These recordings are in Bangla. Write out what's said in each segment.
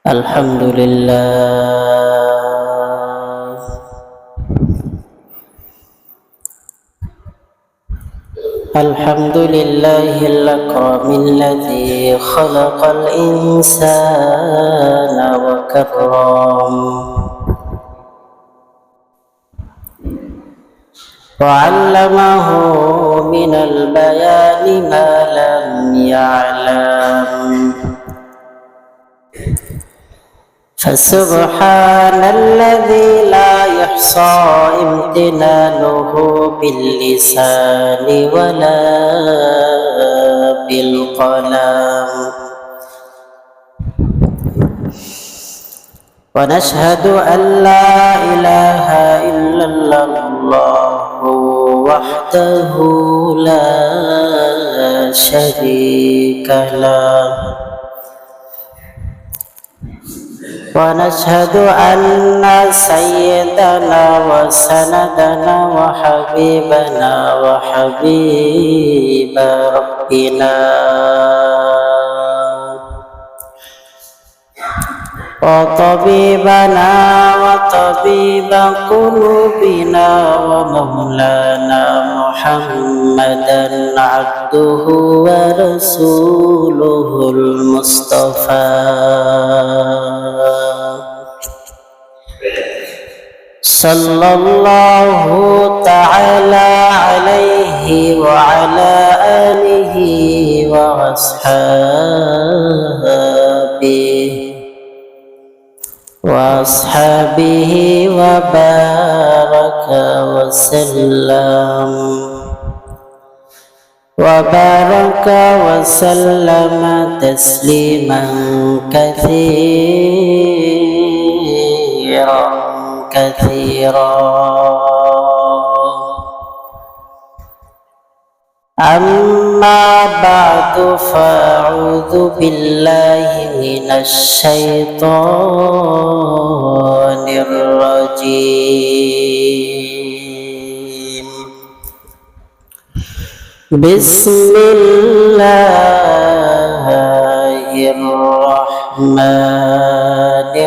الحمد لله الحمد لله الأكرم الذي خلق الإنسان وكرم وعلمه من البيان ما لم يعلم فسبحان الذي لا يحصى امتنانه باللسان ولا بالقلم ونشهد أن لا إله إلا الله وحده لا شريك له ونشهد أن سيدنا وسندنا وحبيبنا وحبيب ربنا وطبيبنا وطبيب قلوبنا ومولانا محمدا عبده ورسوله المصطفى صلى الله تعالى عليه وعلى آله وأصحابه وبارك وسلم تسليما كثيرا أما بعد فأعوذ بالله من الشيطان الرجيم بسم الله الرحمن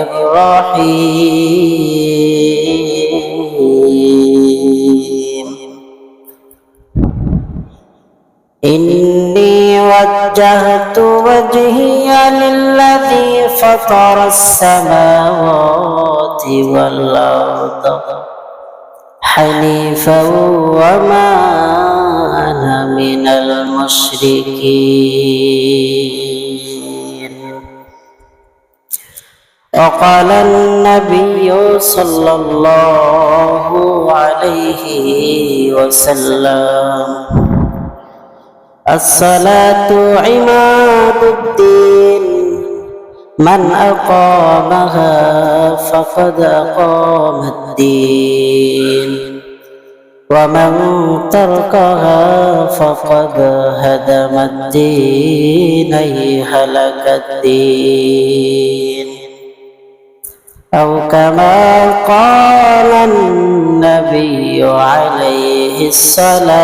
الرحيم إني وجهت وجهي للذي فطر السماوات والأرض حنيفا وما أنا من المشركين وقال النبي صلى الله عليه وسلم الصلاة عماد الدين من أقامها فقد أقام الدين ومن تركها فقد هدم الدين أي هلك الدين أو كما قال النبي عليه الصلاة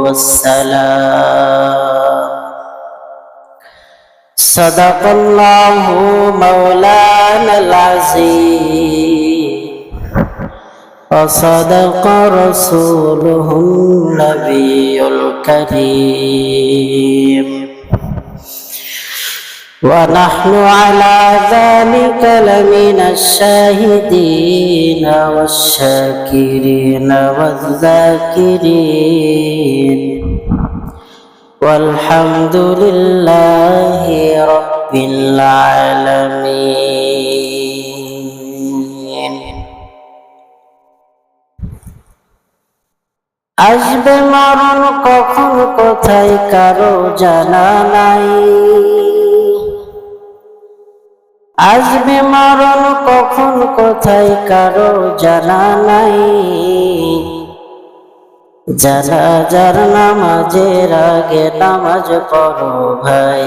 والسلام صدق الله مولانا العظيم وصدق رسوله النبي الكريم ونحن على ذلك لمن الشاهدين والشاكرين والذاكرين والحمد لله رب العالمين আসবে মরণ কখন কোথায় কারো জানা নাই আসবে মরণ কখন কোথায় কারো জানা নাই জানাজার নামাজের আগে নামাজ পড়ো ভাই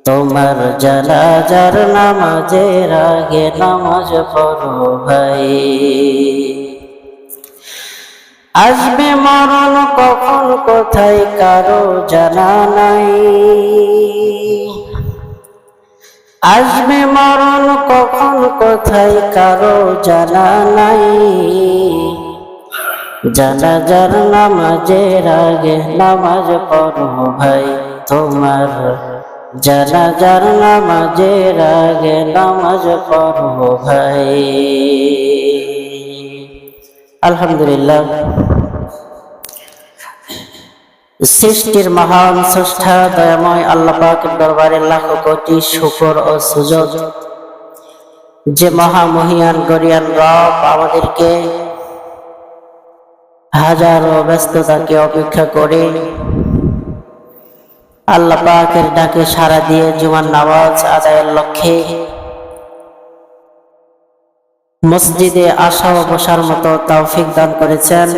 তোমার জানাজার নামাজের আগে নামাজ পড়ো ভাই আসবে মরণ কখন কোথায় কারো জানা নাই আসবে মরণ কখন কোথায় কারো জানা নাই, জানাজার নামাজের আগে নামাজ পড়ো ভাই তোমার, জানাজার নামাজের আগে নামাজ পড়ো ভাই। আলহামদুলিল্লাহ, সৃষ্টির মহান স্রষ্টা দয়াময় আল্লাহ পাকের দরবারে লাখো কোটি শুকর ও সুজুদ যে মহামহিয়ান গরিয়ান রব আমাদেরকে হাজারো ব্যস্ততাকে অপেক্ষা করে আল্লাহ পাকের ডাকে সাড়া দিয়ে জুমার নামাজ আদায়ের লক্ষ্যে মসজিদে আসা ও বসার মতো তৌফিক দান করেছেন।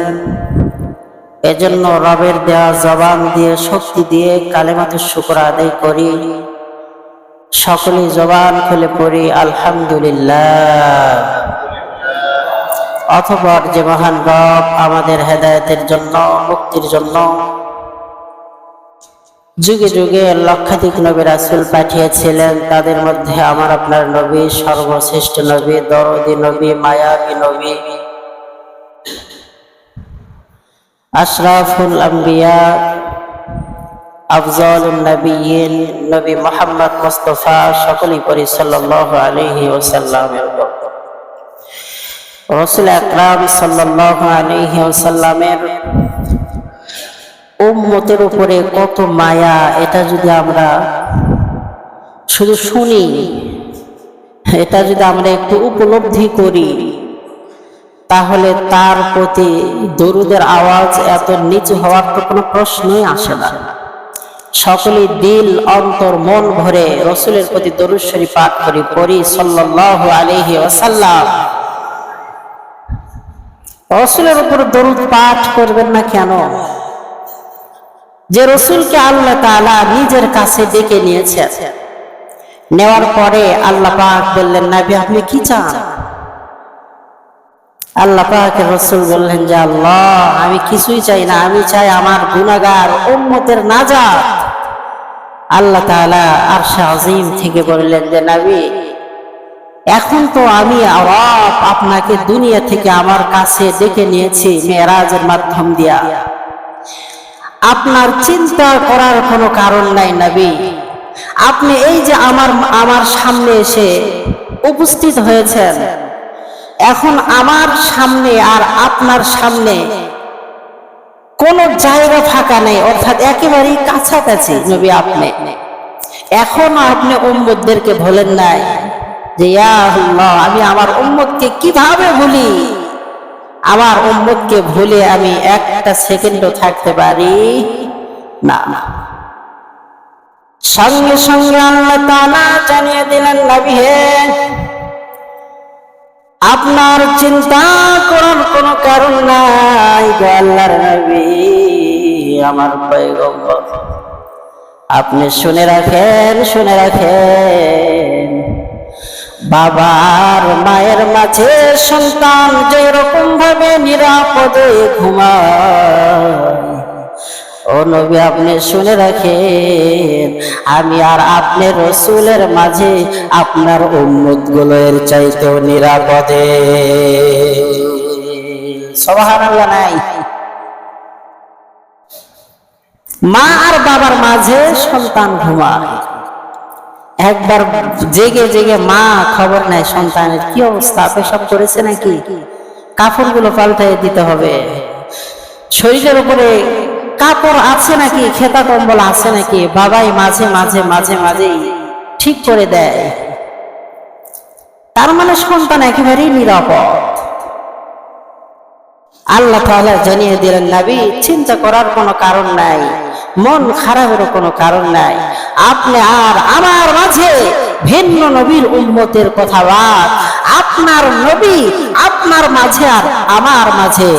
এজন্য রবের দেওয়া জবান দিয়ে শক্তি দিয়ে কালেমাতুশ শুকর আদায় করি, সকলে জবান খুলে পড়ি আলহামদুলিল্লাহ। অতঃপর যে মহান রব আমাদের হেদায়েতের জন্য, মুক্তির জন্য যুগে যুগে লক্ষাধিক নবী রাসূল পাঠিয়েছিলেন, তাদের মধ্যে আমার আপনার নবী সর্বশ্রেষ্ঠ নবী, দরদী নবী, মায়াবী নবী, আশরাফুল আম্বিয়া, আফজালুন নবিয়্যিন নবী মুহাম্মদ মুস্তাফা সকলেই পড়ি সাল্লাল্লাহু আলাইহি ওয়াসাল্লাম। রাসূল আকরাম সাল্লাল্লাহু আলাইহি ওয়াসাল্লামের উম্মতের উপরে কত মায়া, এটা যদি আমরা শুধু শুনি, এটা যদি আমরা একটু উপলব্ধি করি, তাহলে তার প্রতি দরুদের আওয়াজ এত নিচু হওয়ার তো কোনো প্রশ্নই আসে না। সকলেই দিল অন্তর মন ভরে রাসূলের প্রতি দরুদ শরীফ পাঠ করি, পড়ি সাল্লাল্লাহু আলাইহি ওয়াসাল্লাম। রাসূলের উপর দরুদ পাঠ করবেন না কেন? যে রাসূলকে আল্লাহ তাআলা নিজের কাছে ডেকে নিয়েছেন, নেওয়ার পরে আল্লাহ পাক বললেন, নবী আপনি কি চান? আল্লাহ পাকের রাসূল বললেন যে আল্লাহ আমি কিছুই চাই না, আমি চাই আমার গুনাহগার উম্মতের নাজাত। আল্লাহ তাআলা আরশে আজিম থেকে বললেন যে নবী এখন তো আমি রব আপনাকে দুনিয়া থেকে আমার কাছে ডেকে নিয়েছি মেরাজের মাধ্যম দিয়া, আপনার চিন্তা করার কোনো কারণ নাই নবী। আপনি এই যে আমার সামনে এসে উপস্থিত হয়েছেন, এখন আমার সামনে আর আপনার সামনে কোনো জায়গা ফাঁকা নেই, অর্থাৎ একেবারেই কাছাকাছি নবী আপনি। এখন আপনি উম্মতদেরকে বলেন নাই যে ইয়া আল্লাহ আমি আমার উম্মতকে কিভাবে ভুলি, আমার উম্মতকে ভুলে আমি একটা সেকেন্ডও থাকতে পারি না। সঙ্গে সঙ্গে আল্লাহ তাআলা জানিয়ে দিলেন নবী হে আপনার চিন্তা করার কোনো কারণ নাই গো আল্লাহর নবী, আমার পয়গম্বর আপনি শুনে রাখেন, শুনে রাখেন। বাবার মায়ের মাঝে সন্তান যেরকম ভাবে নিরাপদে ঘুমায়, ও নবী আপনি শুনে রাখেন আমি আর আপনি রাসূলের মাঝে আপনার উম্মতগুলো এর চাইতেও নিরাপদে। সুবহানাল্লাহ নাই? মা আর বাবার মাঝে সন্তান ঘুমায়, একবার জেগে জেগে মা খবর নেয় সন্তানের কি অবস্থা, পেশাব করেছে নাকি, কাপড়গুলো পাল্টাই দিতে হবে, শরীরের উপরে কাপড় আছে নাকি, খেতা কম্বল আছে নাকি, বাবাই মাঝে মাঝে মাঝে মাঝেই ঠিক করে দেয়। তার মানে সন্তান একেবারেই নিরাপদ। আল্লাহ তাআলা জানিয়ে দিলেন নবী চিন্তা করার কোনো কারণ নাই, মন খারাপেরও কোনো কারণ নাই। আপনি আর আমার মাঝে ভিন্ন নবীর উম্মতের কথাবাদ, আপনার নবী আপনার মাঝে আর আমার মাঝে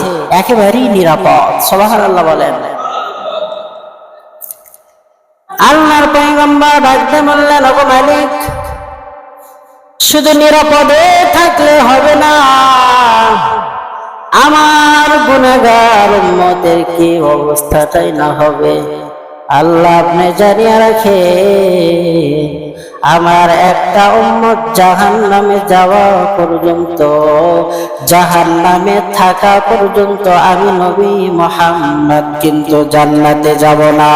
একেবারেই নিরাপদ। সুবহানাল্লাহ বলেন। আল্লাহর পয়গম্বর ডাকতে বললেন ওগো মালিক শুধু নিরাপদে থাকলে হবে না, আমার গুনাহগার উম্মতের কি অবস্থাটাই না হবে। আল্লাহ আপনি জানিয়ে রাখেন আমার একটা উম্মত জাহান্নামে যাওয়া পর্যন্ত, জাহান্নামে থাকা পর্যন্ত আমি নবী মুহাম্মদ কিন্তু জান্নাতে যাব না।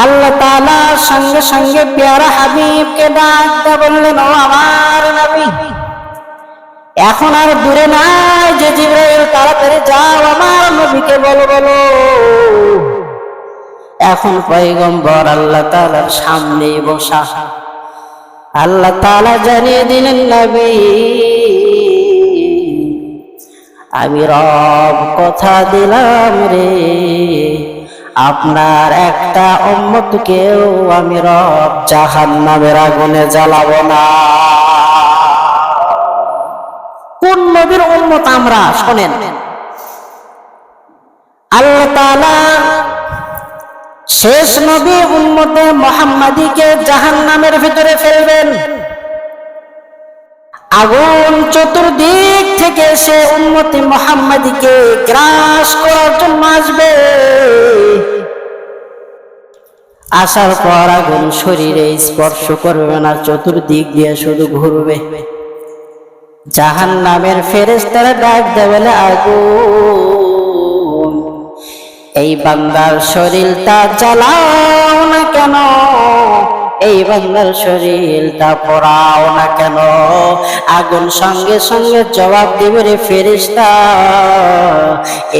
আল্লাহ তাআলা সঙ্গে সঙ্গে প্যারা হাবিবকে ডাক দিয়ে বললেন, ও আমার নবী, এখন আর দূরে নাই যে জিবরাইল, তাড়াতাড়ি যাও আমার নবীকে বলো। এখন পয়গম্বর আল্লাহ তাআলার সামনে বসা। আল্লাহ তাআলা জানিয়ে দিলেন, নবী আমি রব কথা দিলাম রে, আপনার একটা উম্মতকেও আমি রব জাহান্নামের আগুনে জ্বালাবো না। কোন নবীর উম্মত আমরা? শোনেন, আল্লাহ তাআলা শেষ নবী উম্মতে মুহাম্মাদীকে জাহান্নামের ভিতরে ফেলবেন। আগুন চতুর্দিক থেকে সে উম্মতে মুহাম্মাদীকে গ্রাস করার জন্য আসবে। আসার পর আগুন শরীরে স্পর্শ করবে না, চতুর্দিক দিয়ে শুধু ঘুরবে। জাহান্নামের ফেরেশতারা ডাক দেবে, বলে আগুন এই বান্দার শরীরটা জ্বালাও না কেন, এই বান্দার শরীরটা পোড়াও না কেন? আগুন সঙ্গে সঙ্গে জবাব দিবে, রে ফেরেশতা,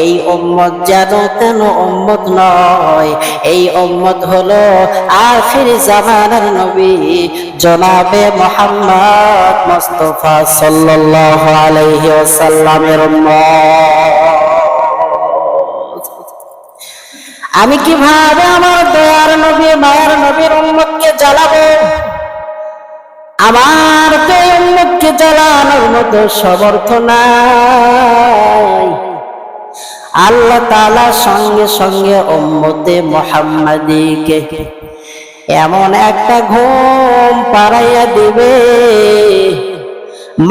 এই উম্মত যেন তেন উম্মত নয়, এই উম্মত হলো আখির জামানার নবী জনাবে মুহাম্মদ মুস্তাফা সাল্লাল্লাহু আলাইহি ওয়াসাল্লামের উম্মত। আমি কিভাবে আমার দয়ার নবী মায়ার নবীর উম্মতকে জ্বালাবো? আমার তো এই উম্মতকে জ্বালানোর মতো সমর্থ নাই। আল্লাহ তাআলা সঙ্গে সঙ্গে উম্মতে মুহাম্মাদীকে এমন একটা ঘুম পাড়াইয়া দিবে,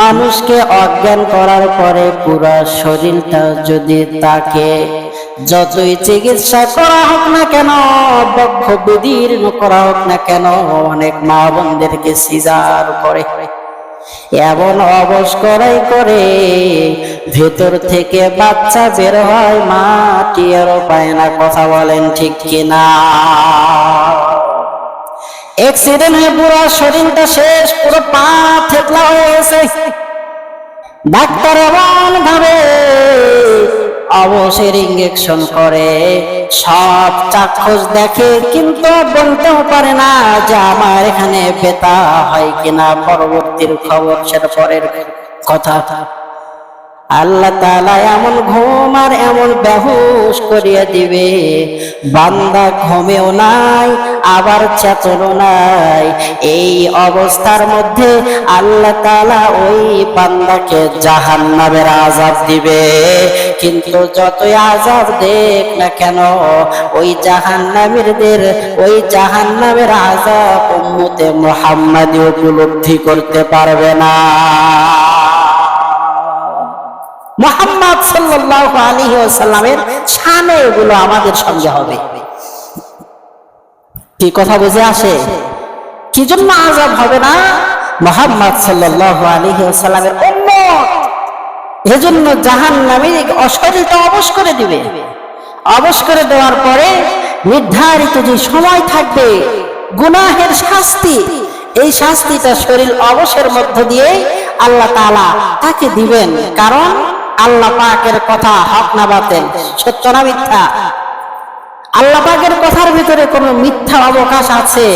মানুষকে অজ্ঞান করার পরে পুরা শরীরটা যদি তাকে যতই চিকিৎসা করা হোক না কেন, বক্ষ বিদীর্ণ করা হোক না কেন, অনেক মা বোনদেরকে সিজার করে, এমন অবশ করাই করে ভেতর থেকে বাচ্চা বের হয়, মা টিয়ারও পায় না। কথা বলেন ঠিক কিনা? অ্যাক্সিডেন্ট হয়ে পুরো শরীরটা শেষ, পুরো পা থেতলা হয়ে গেছে। ডাক্তার এমন ভাবে অবশের ইঞ্জেকশন করে, সব চাক্ষুষ দেখে, কিন্তু বলতেও পারে না যে আমার এখানে ব্যথা হয় কিনা। পরবর্তীর খবর সেটা পরের কথা। আল্লাহ তাআলা এমন ঘুম আর এমন বেহুশ করিয়া দিবে, বান্দা ঘুমেও নাই আবার চেতনও নাই। এই অবস্থার মধ্যে আল্লাহ তাআলা ওই বান্দাকে জাহান্নামের আযাব দিবে। কিন্তু যতই আযাব দেখ না কেন, ওই জাহান্নামের আযাব উম্মতে মুহাম্মাদী উপলব্ধি করতে পারবে না। মুহাম্মদ সাল্লাল্লাহু আলাইহি ওয়াসাল্লামের শানে এগুলো আমাদের সঙ্গে হবে। কি কথা বুঝে আসে? কি জন্য আযাব হবে না? মুহাম্মদ সাল্লাল্লাহু আলাইহি ওয়াসাল্লামের উম্মত, এজন্য জাহান্নামীর অশরীরটা অবশ করে দিবে। অবশ করে দেওয়ার পরে নির্ধারিত যে সময় থাকবে গুনাহের শাস্তি, এই শাস্তিটা শরীর অবশের মধ্য দিয়ে আল্লাহ তাআলা তাকে দিবেন। কারণ আল্লাহ পাকের কথা হক না বাতিল, সত্য না মিথ্যা? আল্লাহ পাকের কথার ভিতরে কোনো মিথ্যা অবকাশ আছে?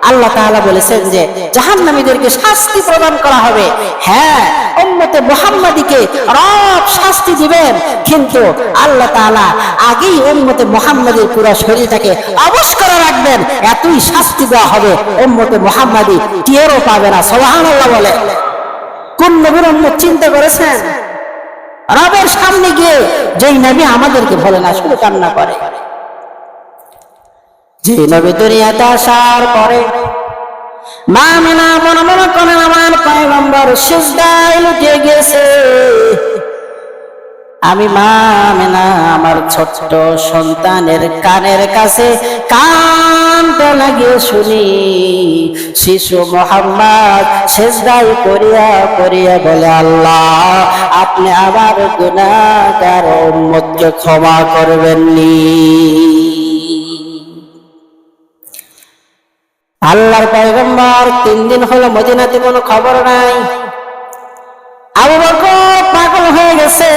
আল্লাহ তাআলা বলেছেন যে জাহান্নামীদেরকে শাস্তি প্রদান করা হবে। হ্যাঁ, উম্মতে মুহাম্মাদীকে রব শাস্তি দিবেন, কিন্তু আল্লাহ তাআলা আগেই উম্মতে মুহাম্মাদীর পুরো শরীরটাকে অবশ করে রাখবেন। এতই শাস্তি দেওয়া হবে, উম্মতে মুহাম্মাদী টেরও পাবে না। সুবহানাল্লাহ বলে। কোন নবীর উম্মত চিন্তা করেছেন? রবের সামনে গিয়ে যেই নবী আমাদেরকে বলে না, শুধু কান্না করে। যে নবী দুনিয়াতে আসার পরে মা আমিনা মনে মনে করেন আমার পয়গম্বর সিজদায় লুটিয়ে গেছে, আমি মা আমেনা আমার ছোট্ট সন্তানের কানের কাছে কানটা লাগিয়ে শুনি, শিশু মোহাম্মদ সেজদায় করিয়া করিয়া বলে, আল্লাহ আপনি আমার গুনাহগার উম্মতকে ক্ষমা করবেননি। আল্লাহর পয়গম্বর 3 দিন হলো মদিনাতে, কোনো খবর নাই। আবু বকর পাগল হয়ে গেছে,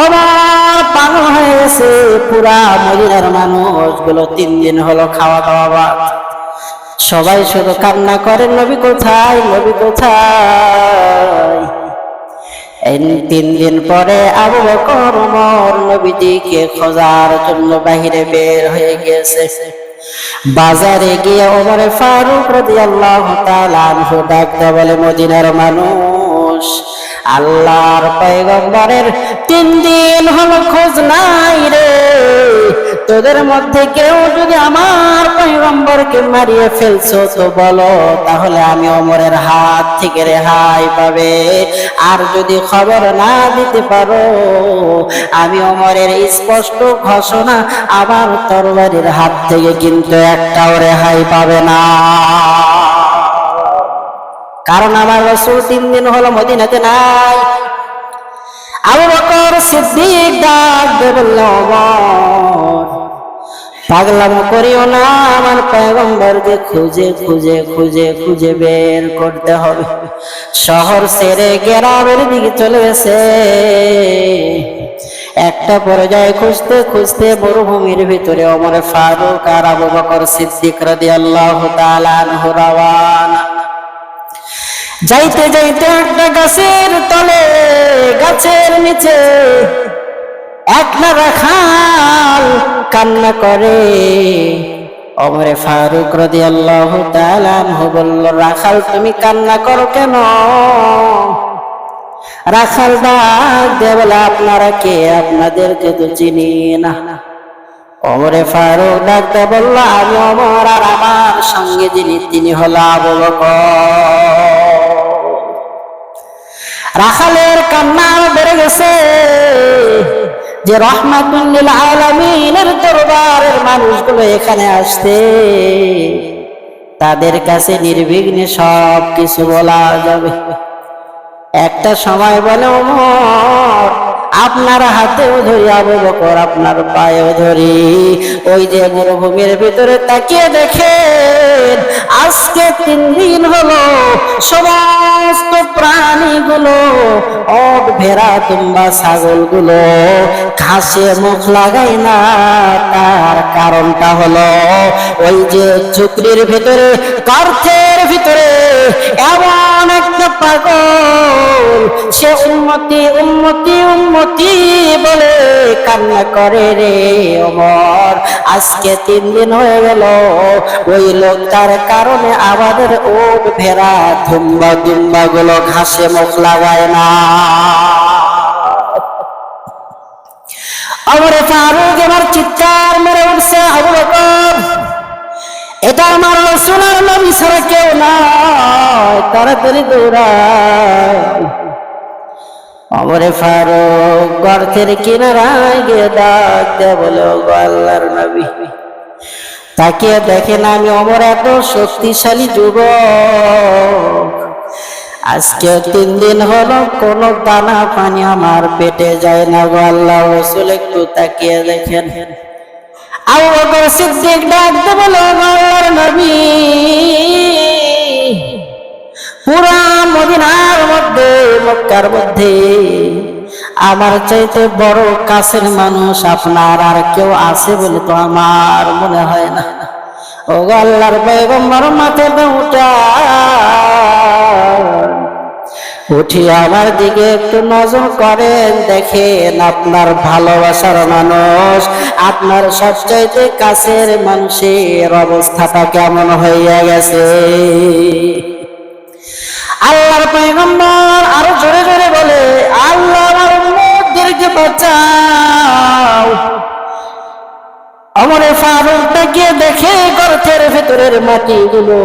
ওমর পাগল হয়ে গেছে, পুরা মদিনার মানুষগুলো 3 দিন হলো খাওয়া দাওয়া বাদ, সবাই শুধু কান্না করে, নবী কোথায়, নবী কোথায়। এই 3 দিন পরে আবু বকর ওমর নবীজিকে খোঁজার জন্য বাহিরে বের হয়ে গেছে। বাজারে গিয়ে ওমরে ফারুক রাদিয়াল্লাহু তাআলা আনহু ডাকতে বলে, মদিনার মানুষ, আল্লাহর পয়গম্বরের 3 দিন হলো খোঁজ নাই রে, তোদের মধ্যে কেউ যদি আমার পয়গম্বরকে মারিয়ে ফেলছো তো বলো, তাহলে আমি ওমরের হাত থেকে রেহাই পাবে। আর যদি খবর না দিতে পারো, আমি ওমরের স্পষ্ট ঘোষণা, আমার তরবারির হাত থেকে কিন্তু একটাও রেহাই পাবে না। কারণ আমার রাসূল 3 দিন হলো মদিনাতে নাই। আবু বকর সিদ্দিক ডাক দিয়ে বলল, ওমর পাগলামো করিও না, আমার পয়গম্বরকে খুঁজে খুঁজে খুঁজে খুঁজে বের করতে হবে। শহর ছেড়ে গ্রামের দিকে চলে গেছে। একটা পর্যায়ে খুঁজতে খুঁজতে মরুভূমির ভিতরে ওমর ফারুক আর আবু বকর সিদ্দিক রাদিয়াল্লাহু তাআলা আনহু রওয়ানা। যাইতে যাইতে একটা গাছের তলে, গাছের নিচে একটা রাখাল কান্না করে। ওমর ফারুক রাদিয়াল্লাহু তাআলা আনহু বলল, রাখাল তুমি কান্না করো কেন? রাখাল ডাক দিয়ে বলে, আপনারা কে? আপনাদেরকে তো চিনি না। ওমর ফারুক ডাক দিয়ে বলল, আমি ওমর, আর আমার সঙ্গে যিনি তিনি হলো আবু বকর। রাখালের কান্না বেড়ে গেছে যে রহমাতুল লিল আলামিনের দরবারের মানুষগুলো এখানে আসছে, তাদের কাছে নির্বিঘ্নে সব কিছু বলা যাবে। একটা সময় বলে, ওমর আপনার হাতেও ধরি, আবু বকর আপনার পায়েও ধরি, ওই যে মরুভূমির ভিতরে তাকিয়ে দেখেন, আজকে 3 দিন হলো সমস্ত প্রাণীগুলো, ওট ভেড়া কিংবা ছাগলগুলো ঘাসে মুখ লাগায় না। তার কারণটা হলো, ওই যে ঝুপড়ির ভিতরে, গর্তের ভিতরে এমন একটা পাগল, সে উম্মতি উম্মতি উম্মতি বলে কান্না করে রে ওমর। আজকে 3 দিন হয়ে গেল, ওই লোকটার কারণে আমাদের ওট ভেড়া দুম্বা দুম্বা গুলো ঘাসে মুখ লাগায় না। ওমর ফারুক এবার চিৎকার মেরে উঠছে, আবু বকর এটা আমার রাসূলের নবী ছাড়া কেউ নয়, তাড়াতাড়ি দৌড়াও। ওমর ফারুক গর্তের কিনারায় গিয়ে ডাক দিয়ে বলে, ও আল্লাহর নবী, তাকিয়ে দেখেন আমি ওমর এত শক্তিশালী যুবক, আজকে 3 দিন হলো কোনো দানা পানি আমার পেটে যায় না গো আল্লাহর রাসূল, একটু তাকিয়ে দেখেন। আবু বকর সিদ্দিক ডাক দিয়ে বলে, ও আল্লাহর নবী, পুরা মদিনার মধ্যে, মক্কার মধ্যে আমার চাইতে বড় কাছের মানুষ আপনার আর কেউ আছে বলে তো আমার মনে হয় না। ও আল্লাহর পয়গম্বর মাথাটা উঠি আমার দিকে একটু নজর করেন, দেখেন আপনার ভালোবাসার মানুষ, আপনার সবচাইতে কাছের মানুষের অবস্থাটা কেমন হইয়া গেছে। আল্লাহর পয়গম্বর আরো জোরে জোরে বলে, আল্লাহ আমার উম্মতদেরকে বাঁচাও। ওমর ফারুক তাকিয়ে দেখে গর্তের ভেতরের মাটিগুলো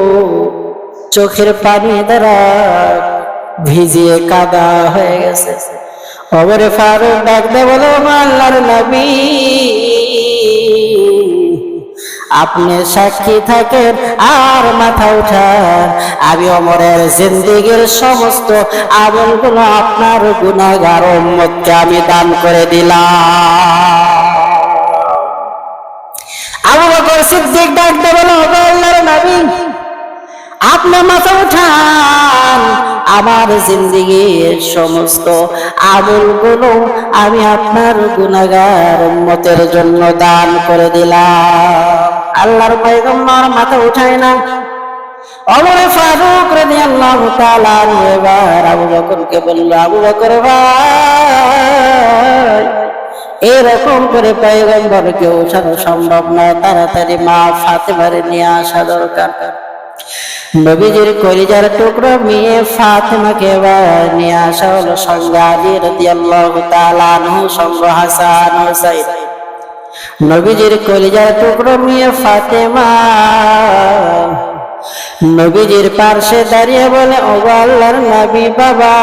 চোখের পানি দ্বারা ভিজিয়ে কাদা হয়ে গেছে। ওমরে ফারুক ডাকতে বলে, আল্লাহর নবী, আপনি সাক্ষী থাকেন আর মাথা উঠান, আমি ওমরের জিন্দেগীর সমস্ত আমলগুলো আপনার গুনাহগার উম্মতকে আমি দান করে দিলাম। আবু বকর সিদ্দিক ডাকতে বলে, আল্লাহর নবী, আপনি মাথা উঠান, আমার জিন্দেগীর সমস্ত আমলগুলো আমি আপনার গুনাহগার উম্মতের জন্য দান করে দিলাম। আল্লাহর পয়গম্বর মাথা উঠায় না। ওমর ফারুক রাদিয়াল্লাহু তাআলা এবার আবু বকরকে বলল, আবু বকর ভাই, এরকম করে পয়গম্বরকে ওঠানো সম্ভব নয়, তাড়াতাড়ি মা ফাতেমারে নিয়ে আসা দরকার। নবীজির কলিজার টুকরো মেয়ে ফাতেমাকে এবার নিয়ে আসা হলো, সঙ্গে আলী রাদিয়াল্লাহু তাআলা আনহু, সঙ্গে হাসান হুসাইন। নবীজির কলিজার টুকরো মেয়ে ফাতেমা নবীজির পাশে দাঁড়িয়ে বলে, ওগো আল্লাহর নবী বাবা,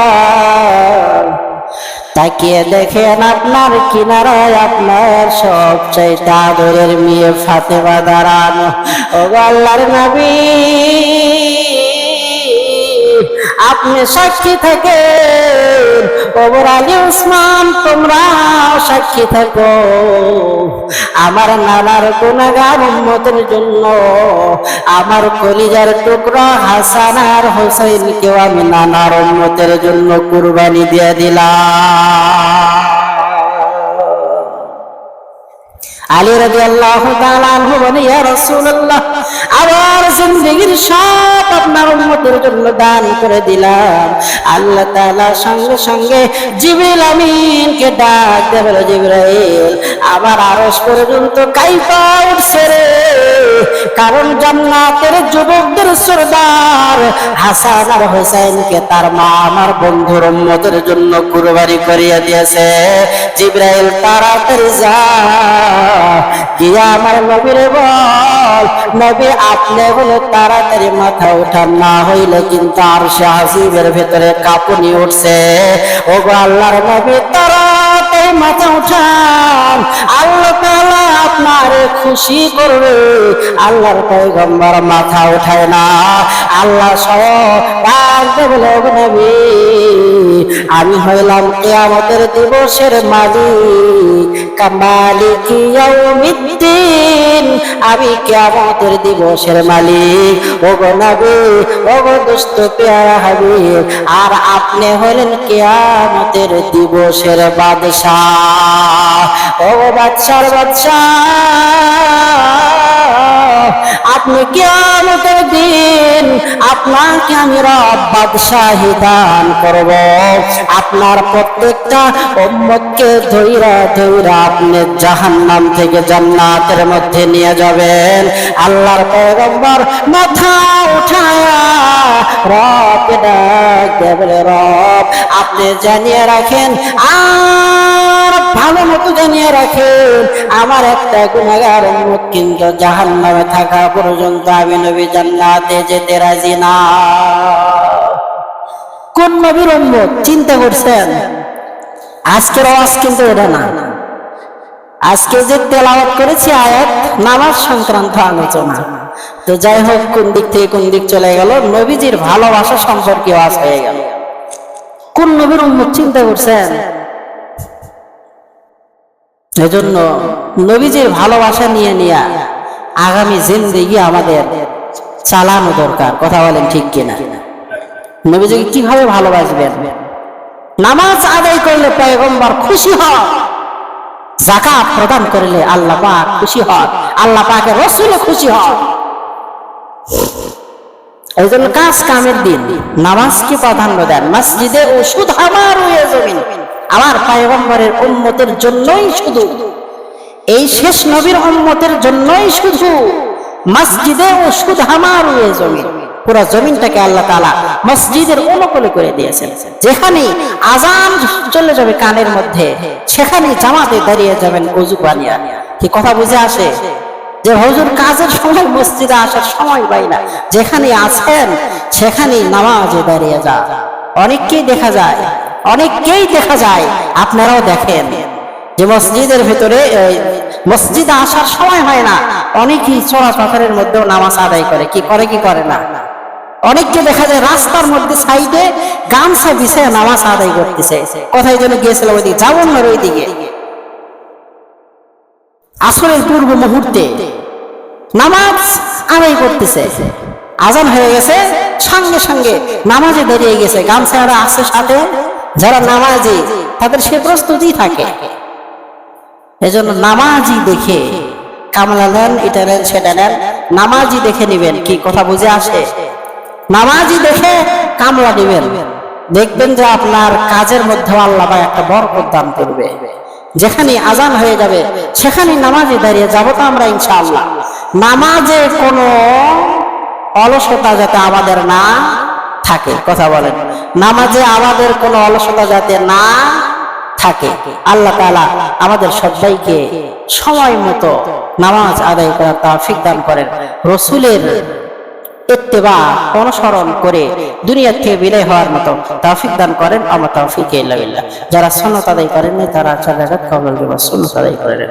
তাকিয়ে দেখেন আপনার কিনারায় আপনার সবচাইতে আদরের মেয়ে ফাতেমা দাঁড়ানো। ওগো আল্লাহর নবী, আপনি সাক্ষী থাকেন, ওমর আলী ওসমান তোমরা সাক্ষী থাকো, আমার নানার গুনাহগার উম্মতের জন্য আমার কলিজার টুকরা হাসান আর হোসেনকেও আমি নানার উম্মতের জন্য কুরবানি দিয়ে দিলাম। আলী রাদিয়াল্লাহু তাআলা আনহু বলে, ইয়া রাসূলুল্লাহ, আমার জিন্দেগীর সব আপনার উম্মতের জন্য দান করে দিলাম। আল্লাহ তাআলা সঙ্গে সঙ্গে জিবরিল আমিনকে ডাক দিয়ে বলে, জিবরাইল, আমার আরশ পর্যন্ত কাইফা উঠছে রে, কারণ জান্নাতের যুবকদের সরদার হাসান আর হোসেনকে তার মা আমার বন্ধুর উম্মতের জন্য কুরবানি করিয়ে দিয়েছে। জিবরাইল তাড়াতাড়ি যা গিয়া আমার নবীরে বল, নবী আপনি বলে তাড়াতাড়ি মাথা উঠান, না হইলে কিন্তু আরশে আজিমের ভেতরে কাঁপুনি উঠছে। ওগো আল্লাহর নবী, তাড়াতাড়ি মাথা উঠান, আল্লাহ তাআলা আপনারে খুশি করবে। আল্লাহর পয়গম্বর মাথা উঠায় না। আল্লাহ সহ ডাকতে বলে, ওগো নবী, আমি হইলাম কিয়ামতের দিবসের মালিক, মালিক ইয়াউমিদ্দিন, আমি কিয়ামতের দিবসের মালিক। ওগো নবী, ওগো দোস্ত পেয়ারা হাবিব, আর আপনি হলেন কিয়ামতের দিবসের বাদশাহ। ওগো বাদশার বাদশাহ, আপনি কিয়ামতের দিন আপনাকে আমি রব বাদশাহী দান করব। আপনার প্রত্যেকটা উম্মতকে ধইরা ধইরা আপনি জাহান্নাম থেকে জান্নাতের মধ্যে নিয়ে যাবেন। আল্লাহর পয়গম্বর মাথা উঠায়া রবকে ডাক দিয়ে বলে, রব আপনি জানিয়ে রাখেন, আর ভালো মতো জানিয়ে রাখেন, আমার একটা গুনাহগার উম্মত কিন্তু জাহান্নামে থাকা পর্যন্ত আমি নবী জান্নাতে যেতে রাজি না। কোন নবীর উম্মত চিন্তা করছেন? আজকের আওয়াজ কিন্তু এটা না। আজকে যে তেলাওয়াত করেছি আয়াত নামাজ সংক্রান্ত আলোচনা। তো যাই হোক, কোন দিক থেকে কোন দিক চলে গেল, নবীজির ভালোবাসা সম্পর্কে আওয়াজ হয়ে গেল। কোন নবীর উম্মত চিন্তা করছেন? এজন্য নবীজির ভালোবাসা নিয়ে নিয়ে আগামী জিন্দেগি আমাদের চালানো দরকার। কথা বলেন ঠিক কিনা? নবীজিকে কিভাবে ভালোবাসবেন? নামাজ আদায় করলে পয়গম্বর খুশি হন, যাকাত প্রদান করলে আল্লাহ পাক খুশি হন, আল্লাহ পাকের রাসূল খুশি হন। এই জন্য কাজ কামের দিন নামাজকে প্রাধান্য দেন। মসজিদে ওষুধ আমার হয়ে জমিন, আমার পয়গম্বরের উম্মতের জন্যই, শুধু এই শেষ নবীর উম্মতের জন্যই শুধু মসজিদে ওষুধ আমার হয়ে জমিন। পুরো জমিনটাকে আল্লাহ তাআলা মসজিদের অনুকূলে করে দিয়েছেন। যেখানে আজান চলে যাবে কানের মধ্যে, সেখানে জামাতে দাঁড়িয়ে যাবেন ওযু বানিয়ে। কি কথা বুঝে আসে? যে হুজুর কাজের সময় মসজিদে আসার সময় পাই না, যেখানে আছেন সেখানেই নামাজে দাঁড়িয়ে যা। অনেককেই দেখা যায় অনেককেই দেখা যায়, আপনারাও দেখেন যে মসজিদের ভিতরে মসজিদে আসার সময় হয় না, অনেকেই চোরা পাথরের মধ্যেও নামাজ আদায় করে, কি করে কি করে না। অনেককে দেখা যায় রাস্তার মধ্যে সাইডে গামছা বিছায় নামাজ আদায় করতেছে। কোথায় যেন গিয়েছিলাম, ওইদিকে জাবন্নার ওইদিকে আসরের পূর্ব মুহূর্তে নামাজ আদায় করতেছে, আজান হয়ে গেছে, সঙ্গে সঙ্গে নামাজে দাঁড়িয়ে গেছে, গামছারা আছে সাথে, যারা নামাজি তাদের সে প্রস্তুতি থাকে। এজন্য নামাজি দেখে কামলা নেন, এটা নেন সেটা নেন, নামাজি দেখে নিবেন। কি কথা বুঝে আসে? নামাজি দেখে কামলা দিবেন, দেখবেন যে আপনার কাজের মধ্যে আল্লাহ পাক একটা বরকত দান করবে। যেখানে আজান হয়ে যাবে সেখানে নামাজে দাঁড়িয়ে যাবো তো আমরা ইনশাআল্লাহ। নামাজে কোনো অলসতা যাতে আমাদের না থাকে, কথা বলেন, নামাজে আমাদের কোনো অলসতা যাতে না থাকে। আল্লাহ তাআলা আমাদের সবাইকে সময় মতো নামাজ আদায় করার তৌফিক দান করেন। রাসূলের ইত্তেবা অনুসরণ করে দুনিয়া থেকে বিদায় হওয়ার মতো তৌফিক দান করেন। আমার তৌফিক ইল্লা বিল্লাহ। যারা সুন্নাত আদায় করেন তারা 4 রাকাত কবল সুন্নাত আদায় করেন।